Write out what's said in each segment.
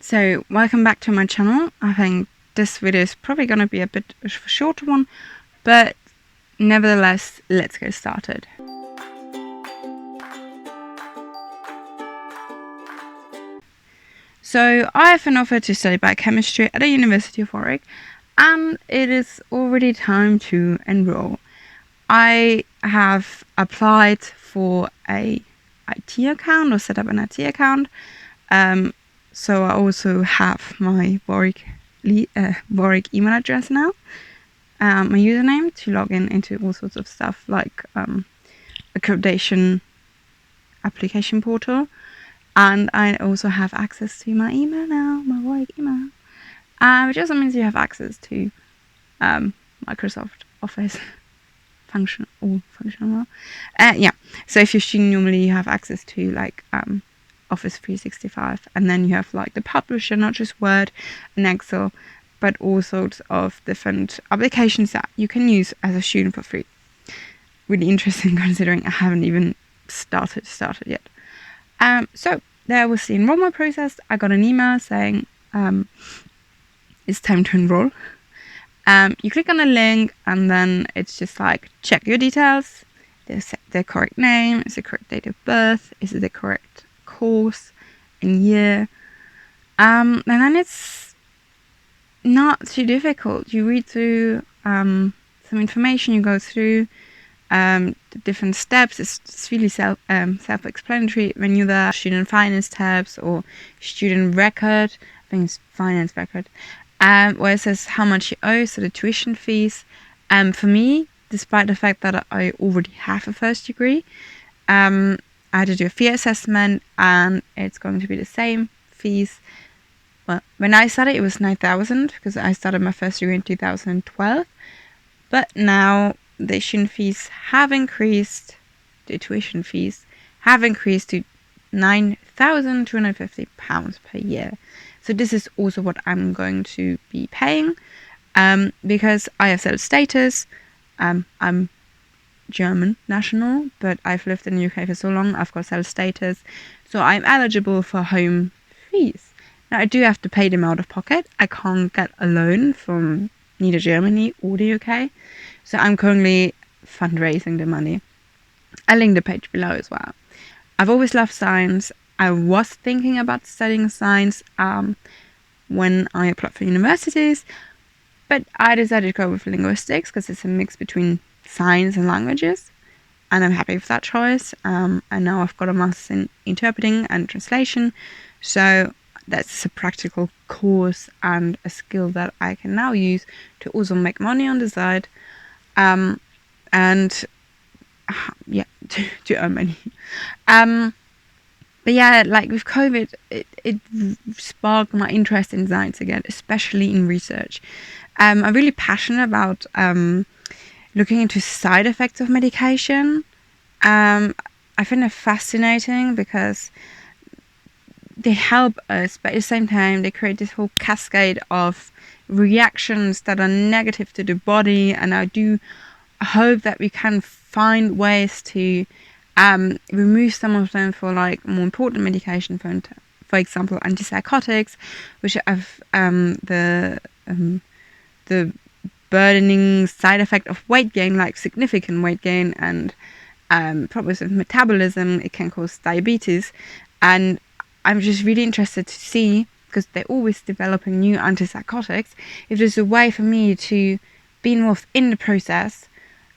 So welcome back to my channel. I think this video is probably going to be a bit of a shorter one, but nevertheless, let's get started. So I have been offered to study biochemistry at the University of Warwick, and it is already time to enroll. I have applied for a IT account or set up an IT account. So I also have my Warwick email address now, my username to log into all sorts of stuff like accreditation application portal, and I also have access to my email now, my Warwick email, which also means you have access to Microsoft Office functional. Yeah. So if you're a student, normally you have access to like Office 365, and then you have like the publisher, not just Word and Excel, but all sorts of different applications that you can use as a student for free. Really interesting considering I haven't even started yet. So there was the enrollment process. I got an email saying it's time to enroll. You click on a link, and then it's just like, check your details, the correct name, is the correct date of birth, is it the correct course and year, and then it's not too difficult. You read through some information, you go through the different steps. It's really self-explanatory. When you're there, student finance tabs or student record, I think it's finance record, where it says how much you owe, so the tuition fees. For me, despite the fact that I already have a first degree, I had to do a fee assessment, and it's going to be the same fees. Well, when I started, it was 9,000 because I started my first degree in 2012. But now the tuition fees have increased. The tuition fees have increased to £9,250 per year. So this is also what I'm going to be paying, because I have settled status. I'm German national, but I've lived in the UK for so long, I've got settled status, so I'm eligible for home fees. Now I do have to pay them out of pocket. I can't get a loan from neither Germany or the UK, so I'm currently fundraising the money. I'll link the page below as well. I've always loved science. I was thinking about studying science when I applied for universities, but I decided to go with linguistics because it's a mix between science and languages, and I'm happy with that choice. And now I've got a master's in interpreting and translation, so that's a practical course and a skill that I can now use to also make money on the side, and yeah, to earn money. But yeah, like with COVID, it sparked my interest in science again, especially in research. I'm really passionate about looking into side effects of medication. I find it fascinating because they help us, but at the same time they create this whole cascade of reactions that are negative to the body, and I do hope that we can find ways to remove some of them for like more important medication, for example antipsychotics, which have the burdening side effect of weight gain, like significant weight gain, and problems with metabolism. It can cause diabetes, and I'm just really interested to see, because they're always developing new antipsychotics, if there's a way for me to be involved in the process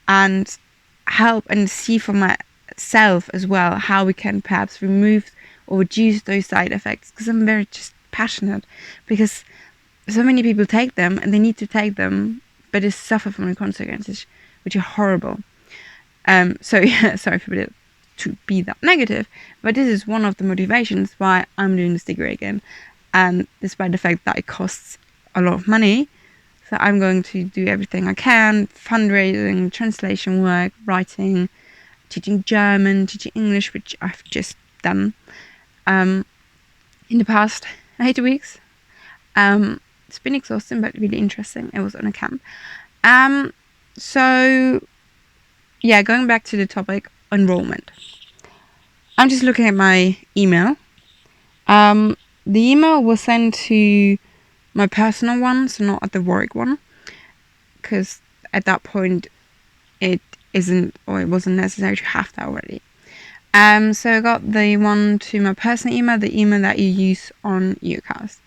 and help and see for myself as well how we can perhaps remove or reduce those side effects, because I'm very just passionate, because so many people take them and they need to take them, but they suffer from the consequences, which are horrible. So yeah, sorry for it to be that negative, but this is one of the motivations why I'm doing this degree again, and despite the fact that it costs a lot of money, so I'm going to do everything I can, fundraising, translation work, writing, teaching German, teaching English, which I've just done in the past 8 weeks. It's been exhausting but really interesting. It was on a camp. So yeah, going back to the topic, enrollment. I'm just looking at my email. the email was sent to my personal one, so not at the Warwick one, because at that point it wasn't necessary to have that already. So I got the one to my personal email, the email that you use on UCAS.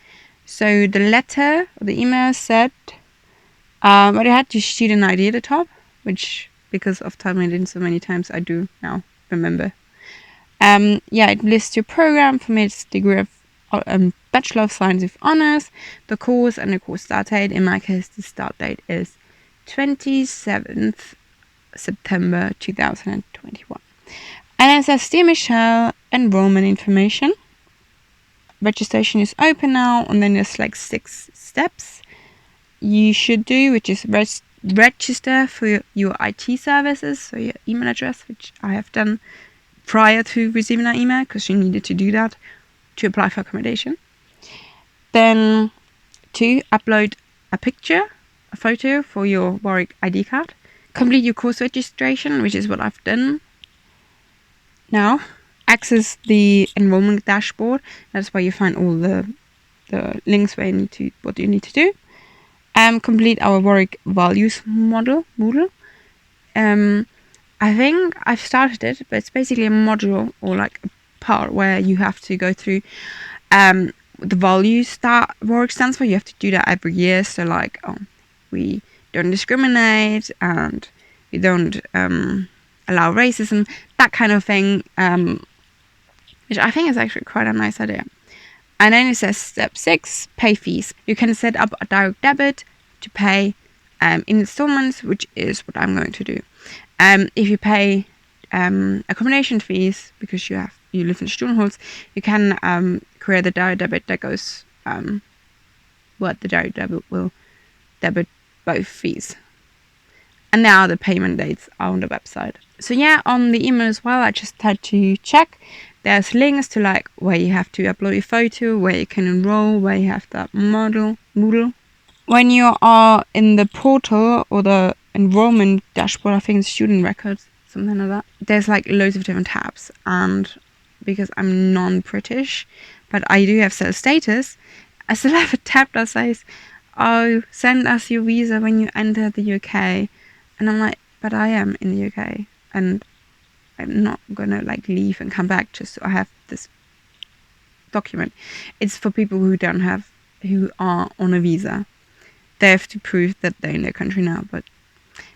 So the letter or the email said, but it had your student ID at the top, which because of typing it in so many times, I do now remember. It lists your program. For me, it's degree of Bachelor of Science with Honours, the course and the course start date. In my case, the start date is 27th September 2021. And it says, Dear Michelle, enrollment information. Registration is open now, and then there's like 6 steps you should do, which is register for your IT services, so your email address, which I have done prior to receiving that email because you needed to do that to apply for accommodation. Then 2, upload a photo for your Warwick ID card. Complete your course registration, which is what I've done. Now, access the enrollment dashboard. That's where you find all the links what you need to do. Complete our Warwick values model. I think I've started it, but it's basically a module or like a part where you have to go through the values that Warwick stands for. You have to do that every year. So like, we don't discriminate and we don't allow racism, that kind of thing, which I think is actually quite a nice idea. And then it says step 6, pay fees. You can set up a direct debit to pay in installments, which is what I'm going to do. If you pay accommodation fees because you live in student halls, you can create a direct debit that goes the direct debit will debit both fees. And now the payment dates are on the website. So yeah, on the email as well, I just had to check. There's links to like where you have to upload your photo, where you can enroll, where you have that Moodle. When you are in the portal or the enrollment dashboard, I think it's student records, something like that. There's like loads of different tabs, and because I'm non-British, but I do have settled status, I still have a tab that says, "Oh, send us your visa when you enter the UK," and I'm like, but I am in the UK, and I'm not gonna like leave and come back just so I have this document. It's for people who are on a visa. They have to prove that they're in their country now, but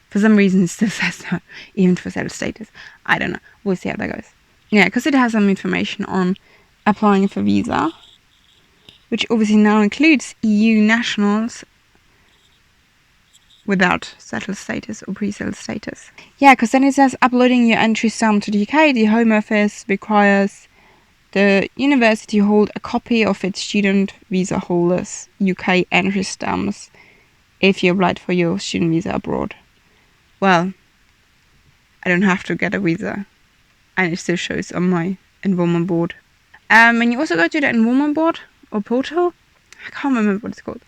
for some reason it still says that, even for settled status. I don't know. We'll see how that goes. Yeah, because it has some information on applying for visa, which obviously now includes EU nationals without settled status or pre-settled status. Yeah, because then it says uploading your entry stamp to the UK. The Home Office requires the university hold a copy of its student visa holders' UK entry stamps if you applied for your student visa abroad. Well, I don't have to get a visa, and it still shows on my enrollment board. And you also go to the enrollment board or portal. I can't remember what it's called.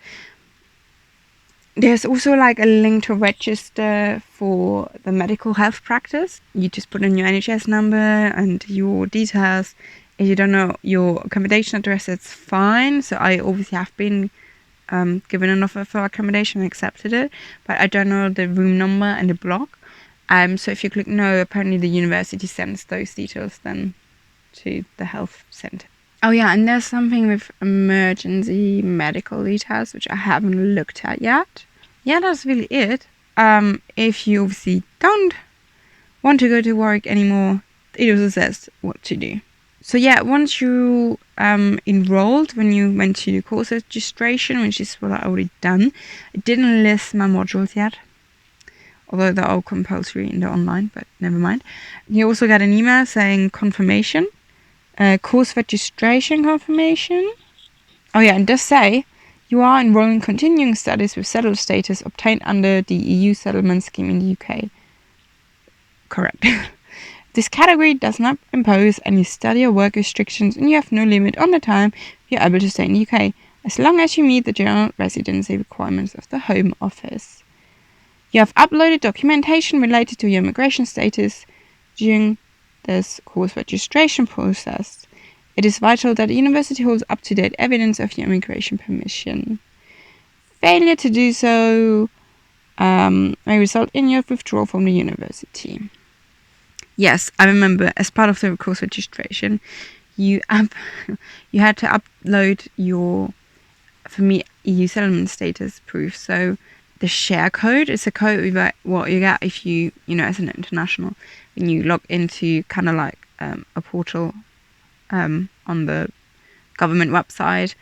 There's also like a link to register for the medical health practice. You just put in your NHS number and your details. If you don't know your accommodation address, it's fine. So I obviously have been given an offer for accommodation and accepted it, but I don't know the room number and the block. So if you click no, apparently the university sends those details then to the health centre. Oh yeah, and there's something with emergency medical details, which I haven't looked at yet. Yeah, that's really it. If you obviously don't want to go to Warwick anymore, it also says what to do. So yeah, once you enrolled, when you went to the course registration, which is what I already done, it didn't list my modules yet, although they're all compulsory in the online, but never mind. You also got an email saying confirmation, course registration confirmation. Oh yeah, and does say you are enrolling continuing studies with settled status obtained under the EU settlement scheme in the UK. Correct. This category does not impose any study or work restrictions, and you have no limit on the time you're able to stay in the UK, as long as you meet the general residency requirements of the Home Office. You have uploaded documentation related to your immigration status during this course registration process. It is vital that the university holds up-to-date evidence of your immigration permission. Failure to do so may result in your withdrawal from the university. Yes, I remember as part of the course registration, you had to upload your, for me, EU settlement status proof. So the share code is a code of what you get if you as an international, when you log into kind of like a portal on the government website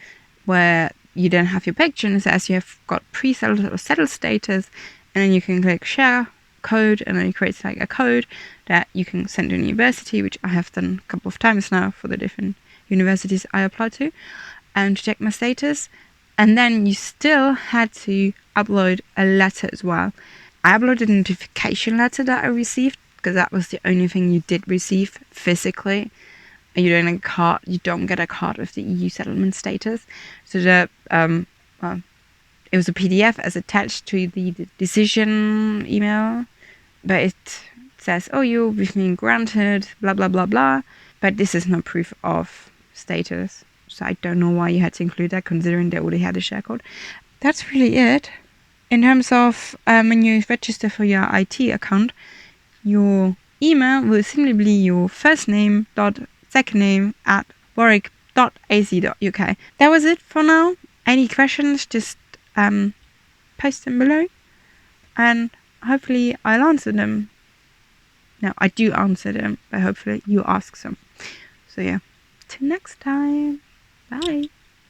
where you don't have your picture and it says you have got pre-settled or settled status, and then you can click share code, and then it creates like a code that you can send to a university, which I have done a couple of times now for the different universities I applied to, and to check my status. And then you still had to upload a letter as well. I uploaded a notification letter that I received because that was the only thing you did receive physically. You don't get a card with the EU settlement status. So it was a PDF as attached to the decision email, but it says, oh, you've been granted, blah, blah, blah, blah. But this is no proof of status. So I don't know why you had to include that, considering they already had a share code. That's really it. In terms of when you register for your IT account, your email will simply be your first name dot second name at warwick.ac.uk. That was it for now. Any questions, just post them below, and hopefully I'll answer them. No, I do answer them, but hopefully you ask some. So yeah, till next time. Bye.